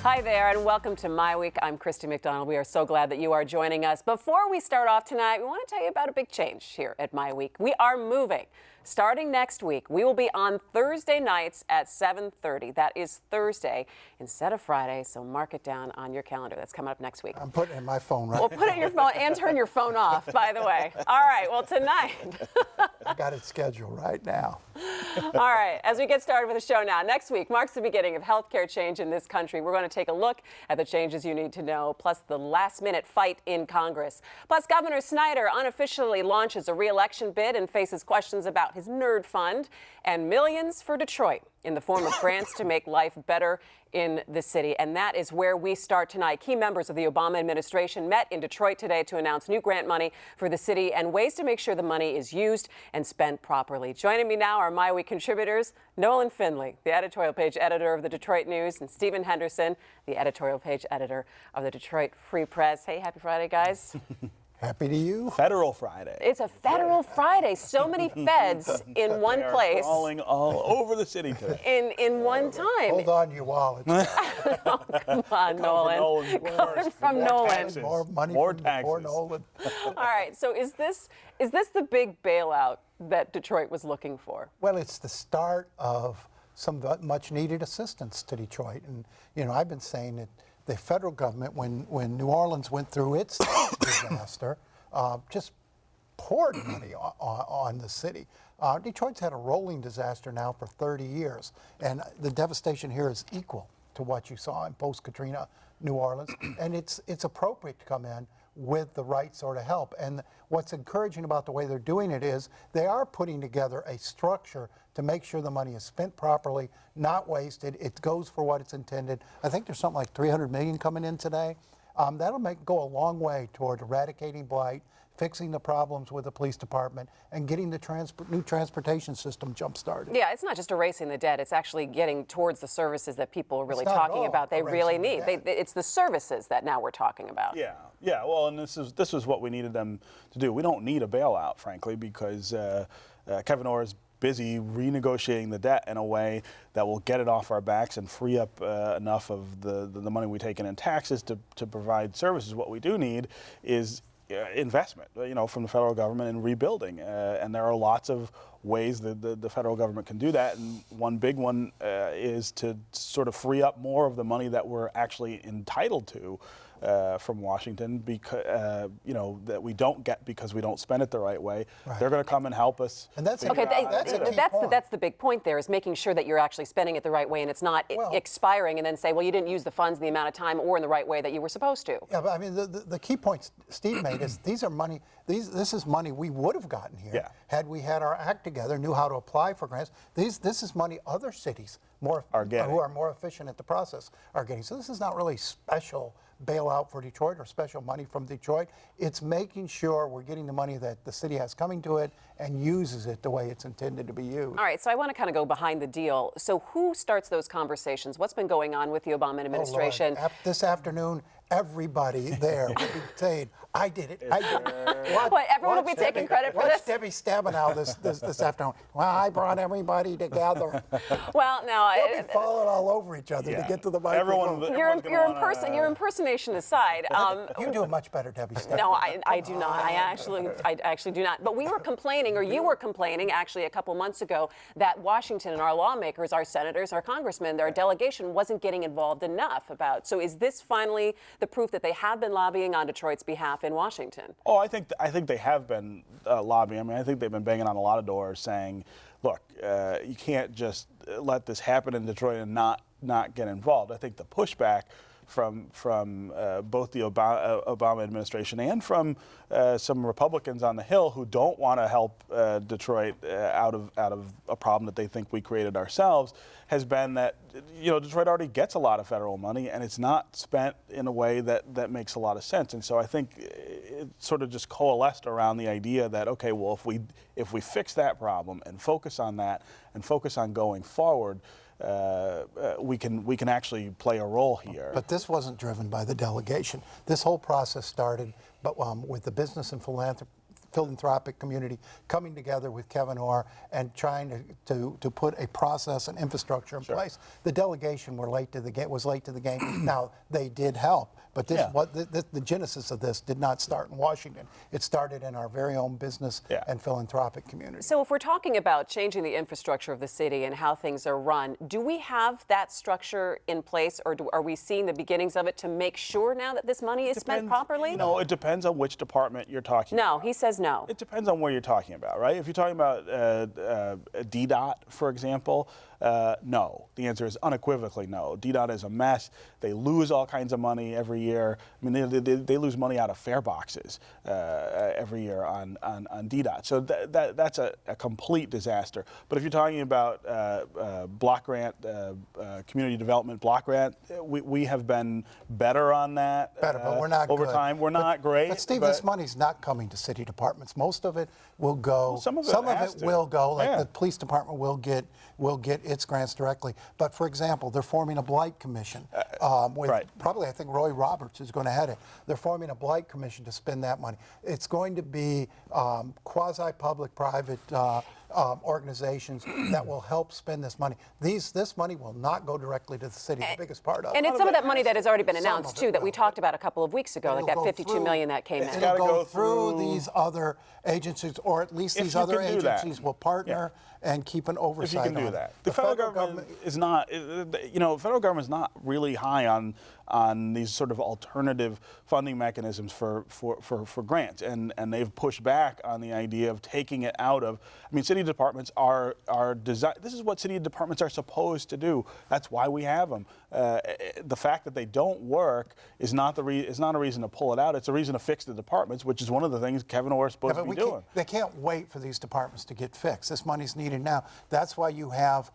Hi there, and welcome to MiWeek. I'm Christy McDonald. We are so glad that you are joining us. Before we start off tonight, we want to tell you about a big change here at MiWeek. We are moving. Starting next week, we will be on Thursday nights at 7:30. That is Thursday instead of Friday, so mark it down on your calendar. That's coming up next week. I'm putting it in my phone right Well, put it in your phone and turn your phone off, by the way. All right, well, tonight. I got it scheduled right now. All right, as we get started with the show now, next week marks the beginning of healthcare change in this country. We're going to take a look at the changes you need to know, plus the last-minute fight in Congress. Plus, Governor Snyder unofficially launches a re-election bid and faces questions about his nerd fund, and millions for Detroit in the form of grants to make life better in the city. And that is where we start tonight. Key members of the Obama administration met in Detroit today to announce new grant money for the city and ways to make sure the money is used and spent properly. Joining me now are MiWeek contributors Nolan Finley, the editorial page editor of the Detroit News, and Stephen Henderson, the editorial page editor of the Detroit Free Press. Hey, happy Friday, guys. Happy to you. Federal Friday. It's a federal Friday. So many feds in one place. Crawling all over the city today. In one time. Hold on, you wallets. Oh, come on, Nolan. Coming from Nolan. More money More from taxes. before Nolan. All right. So is this the big bailout that Detroit was looking for? Well, it's the start of some much needed assistance to Detroit. And, you know, I've been saying that the federal government, when New Orleans went through its disaster, just poured money on the city. Detroit's had a rolling disaster now for 30 years, and the devastation here is equal to what you saw in post-Katrina New Orleans, and it's appropriate to come in with the right sort of help. And what's encouraging about the way they're doing it is they are putting together a structure to make sure the money is spent properly, not wasted. It goes for what it's intended. I think there's something like $300 million coming in today. That'll go a long way toward eradicating blight, fixing the problems with the police department, and getting the new transportation system jump-started. Yeah, it's not just erasing the debt. It's actually getting towards the services that people are really It's not talking at about. all They really erasing the need. debt. It's the services that now we're talking about. Yeah. Well, and this is what we needed them to do. We don't need a bailout, frankly, because Kevin Orr is busy renegotiating the debt in a way that will get it off our backs and free up enough of the money we take in taxes to provide services. What we do need is investment, from the federal government in rebuilding, and there are lots of ways that the federal government can do that, and one big one is to sort of free up more of the money that we're actually entitled to from Washington, because that we don't get because we don't spend it the right way. Right. They're going to come and help us. And that's Okay, point. that's the big point there, is making sure that you're actually spending it the right way and it's not expiring and then say, well, you didn't use the funds in the amount of time or in the right way that you were supposed to. Yeah, but I mean, the key point Steve made is this is money we would have gotten here had we had our act together, knew how to apply for grants. This is money other cities who are more efficient at the process are getting. So this is not really special bailout for Detroit or special money from Detroit. It's making sure we're getting the money that the city has coming to it and uses it the way it's intended to be used. All right, so I want to kind of go behind the deal. So who starts those conversations? What's been going on with the Obama administration? Oh, Lord. This afternoon, everybody there will be saying, I did it. What, everyone will be taking credit for this? Watch Debbie Stabenow this afternoon. Well, I brought everybody together. Well, now They'll be falling all over each other to get to the microphone. your impersonation aside. You do a much better, Debbie Stabenow. No, I do not. I actually do not. But we were complaining, or you were complaining, actually, a couple months ago, that Washington and our lawmakers, our senators, our congressmen, their delegation wasn't getting involved enough about. So is this finally the proof that they have been lobbying on Detroit's behalf in Washington? Oh, I think they have been lobbying. I mean, I think they've been banging on a lot of doors saying, look, you can't just let this happen in Detroit and not get involved. I think the pushback from both the Obama administration and from some Republicans on the Hill who don't want to help Detroit out of a problem that they think we created ourselves has been that Detroit already gets a lot of federal money and it's not spent in a way that makes a lot of sense. And so I think it sort of just coalesced around the idea that, okay, well, if we fix that problem and focus on that and focus on going forward, we can actually play a role here. But this wasn't driven by the delegation. This whole process started with the business and philanthropic community coming together with Kevin Orr and trying to put a process and infrastructure in place. The delegation was late to the game. Now, they did help, but this the genesis of this did not start in Washington. It started in our very own business and philanthropic community. So if we're talking about changing the infrastructure of the city and how things are run, do we have that structure in place, or are we seeing the beginnings of it to make sure now that this money is spent properly? No, it depends on which department you're talking about. No, he says no. It depends on where you're talking about, right? If you're talking about DDOT, for example, no. The answer is unequivocally no. DDOT is a mess. They lose all kinds of money every year. I mean, they lose money out of fare boxes every year on DDOT. So that's a complete disaster. But if you're talking about block grant, community development block grant, we have been better on that. Better, but we're not over good. time. We're not great. But Steve, this money's not coming to city departments. Most of it will go. Well, some of it will go. Like the police department will get its grants directly. But for example, they're forming a blight commission with probably, I think, Roy Roberts is going to head it. They're forming a blight commission to spend that money. It's going to be quasi-public-private organizations that will help spend this money. This money will not go directly to the city, the biggest part of it. And it's some of that money that has already been announced, too, that we talked about a couple of weeks ago, like that $52 million that came in. It'll go through these other agencies, or at least these other agencies will partner and keep an oversight on it. If you can do that. The federal government is not, federal government is not really high on these sort of alternative funding mechanisms for grants, and they've pushed back on the idea of taking it out of. I mean, city departments are designed. This is what city departments are supposed to do. That's why we have them. The fact that they don't work is not a reason to pull it out. It's a reason to fix the departments, which is one of the things Kevin Orr is supposed to be doing. They can't wait for these departments to get fixed. This money's needed now. That's why you have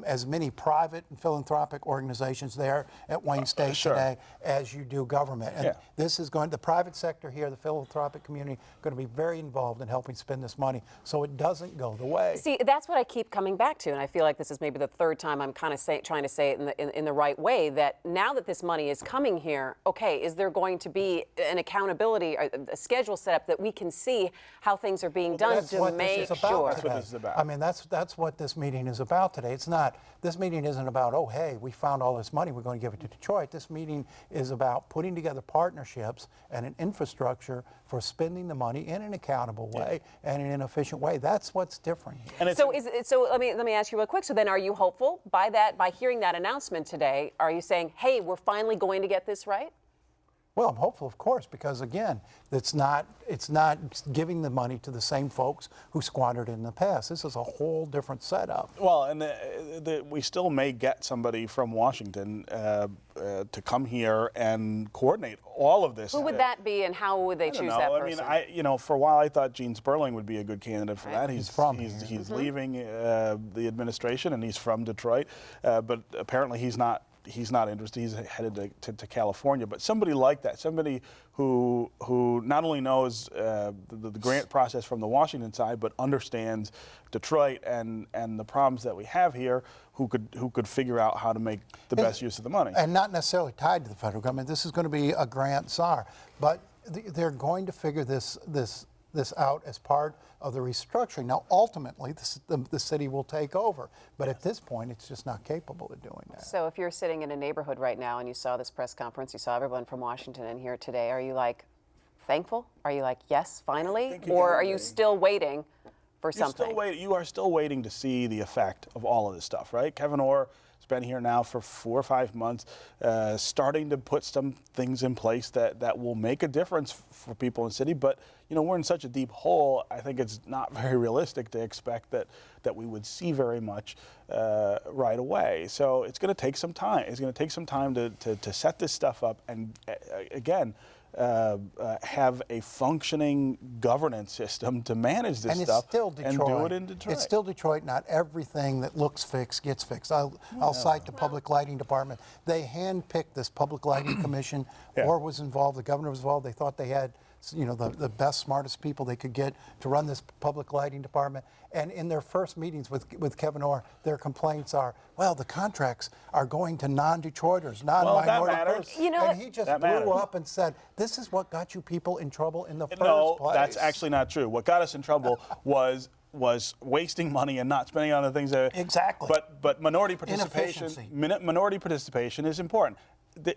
as many private and philanthropic organizations there at Wayne State today as you do government. And this is the private sector here, the philanthropic community, going to be very involved in helping spend this money so it doesn't go the way. See, that's what I keep coming back to, and I feel like this is maybe the third time I'm kind of trying to say it in the right way, that now that this money is coming here, okay, is there going to be an accountability, or a schedule set up that we can see how things are being done to make sure? That's what this is about. I mean, that's what this meeting is about today. It's not, this meeting isn't about, oh, hey, we found all this money, we're going to give it to Detroit. This meeting is about putting together partnerships and an infrastructure for spending the money in an accountable way and in an efficient way. That's what's different here. And so let me ask you real quick. So then, are you hopeful by hearing that announcement today? Are you saying, hey, we're finally going to get this right? Well, I'm hopeful, of course, because again, it's not giving the money to the same folks who squandered it in the past. This is a whole different setup. Well, and we still may get somebody from Washington to come here and coordinate all of this. Who would that be, and how would they choose that person? I mean, for a while I thought Gene Sperling would be a good candidate for that. He's leaving the administration, and he's from Detroit, but apparently he's not interested. He's headed to California. But somebody like that, somebody who not only knows the grant process from the Washington side, but understands Detroit and the problems that we have here, who could figure out how to make the best use of the money. And not necessarily tied to the federal government. This is going to be a grant czar, but they're going to figure this out as part of the restructuring. Now, ultimately, the city will take over, but at this point, it's just not capable of doing that. So if you're sitting in a neighborhood right now and you saw this press conference, you saw everyone from Washington in here today, are you like thankful? Are you like, yes, finally? Or are you still waiting for something? You are still waiting to see the effect of all of this stuff, right? Kevin Orr has been here now for 4 or 5 months, starting to put some things in place that will make a difference for people in the city. But we're in such a deep hole. I think it's not very realistic to expect that we would see very much right away. So it's going to take some time. It's going to take some time to set this stuff up and again. Have a functioning governance system to manage this stuff and do it in Detroit. It's still Detroit. Not everything that looks fixed gets fixed. I'll cite the Public Lighting Department. They handpicked this Public Lighting Commission. Orr was involved. The governor was involved. They thought they had you know, the best, smartest people they could get to run this public lighting department. And in their first meetings with Kevin Orr, their complaints are, well, the contracts are going to non-Detroiters, non-minority matters. You know and he just blew up and said, this is what got you people in trouble in the first No, place. that's actually not true. What got us in trouble was wasting money and not spending on the things that Exactly. But minority participation minority participation is important.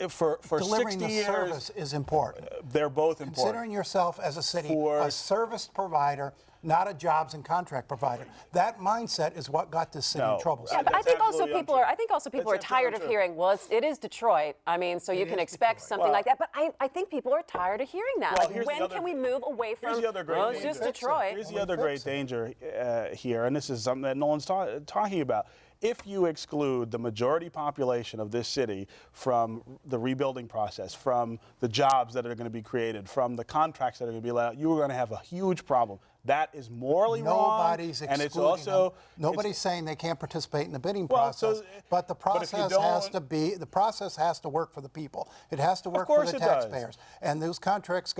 For Delivering 60 the years, service is important. they're both important. Considering yourself as a city For- a service provider, not a jobs and contract provider. That mindset is what got this city in trouble. Yeah, but I That's think also absolutely people untrue. are. I think also people That's are tired of absolutely hearing. Well, it is Detroit. I mean, so you can is expect Detroit. something like that. But I think people are tired of hearing that. Well, Like, here's the when other- can we move away from? Here's the other great well, it's danger. just Detroit. Here's the Well, other we great fix it. danger here, and this is something that Nolan's talking about. If you exclude the majority population of this city from the rebuilding process, from the jobs that are going to be created, from the contracts that are going to be let out, you are going to have a huge problem. That is morally wrong. Nobody's and excluding it's also them. Nobody's saying they can't participate in the bidding Well, so- process. But the but if you process has don't- to be work for the people. It has to work for course the it does. taxpayers. And those contracts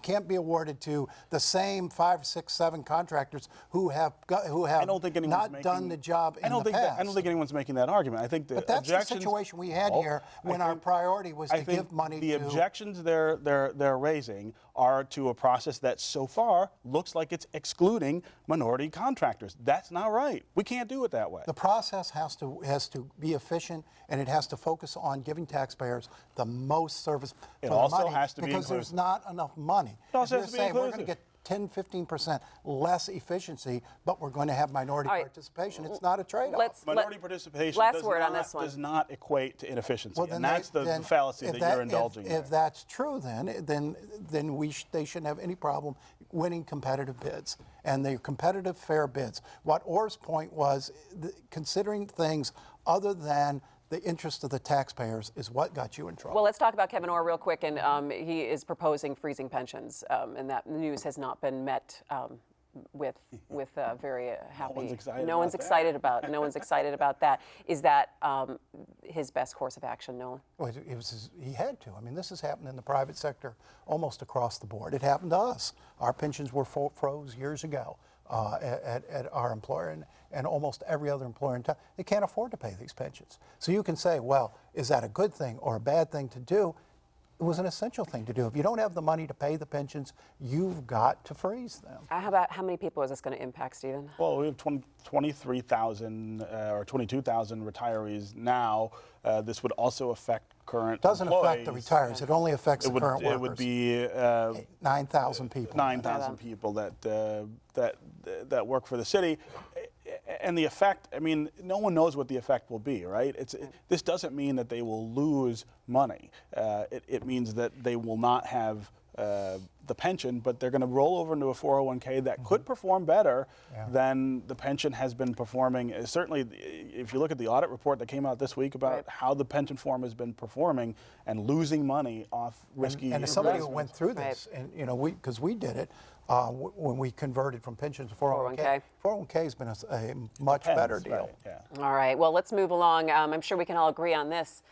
can't be awarded to the same 5, 6, 7 contractors who have I don't think anyone's not done the job in I don't the think past. I don't think anyone's making that argument. I think the But that's the objections, situation we had Oh, here when I our think- priority was I to think give money the to. objections they're raising are to a process that so far looks like it's excluding minority contractors. That's not right. We can't do it that way. The process has to be efficient, and it has to focus on giving taxpayers the most service for the also money, has to be because there's inclusive. not enough money. It also If has you're to be saying we're going to inclusive. get 10, 15% less efficiency, but we're going to have minority All right. participation, it's not a trade-off. Minority participation last does, word not, on this one. does not equate to inefficiency, Well, then and that's the fallacy if that you're indulging in. If that's true, then they shouldn't have any problem winning competitive bids, and they're competitive, fair bids. What Orr's point was, considering things other than the interest of the taxpayers is what got you in trouble. Well, let's talk about Kevin Orr real quick, and he is proposing freezing pensions, and that news has not been met with very happy. No one's excited No one's about that. excited about. No one's excited about that. Is that his best course of action, Nolan? Well, he had to. I mean, this has happened in the private sector almost across the board. It happened to us. Our pensions were froze years ago at our employer, and almost every other employer in town. They can't afford to pay these pensions. So you can say, well, is that a good thing or a bad thing to do? It was an essential thing to do. If you don't have the money to pay the pensions, you've got to freeze them. How many people is this going to impact, Stephen? Well, we have 23,000 or 22,000 retirees now. This would also affect current Doesn't affect the employees. retirees. It only affects the current workers. It would be 9,000 people. 9,000 people that work for the city. And the effect, I mean, no one knows what the effect will be, right? This doesn't mean that they will lose money. It means that they will not have the pension, but they're going to roll over into a 401k that could perform better than the pension has been performing. Certainly, if you look at the audit report that came out this week about how the pension form has been performing and losing money off risky And as somebody who investments. went through this, and you know, because we did it when we converted from pensions to 401k. 401k has been a much better deal. Right, yeah. All right. Well, let's move along. I'm sure we can all agree on this.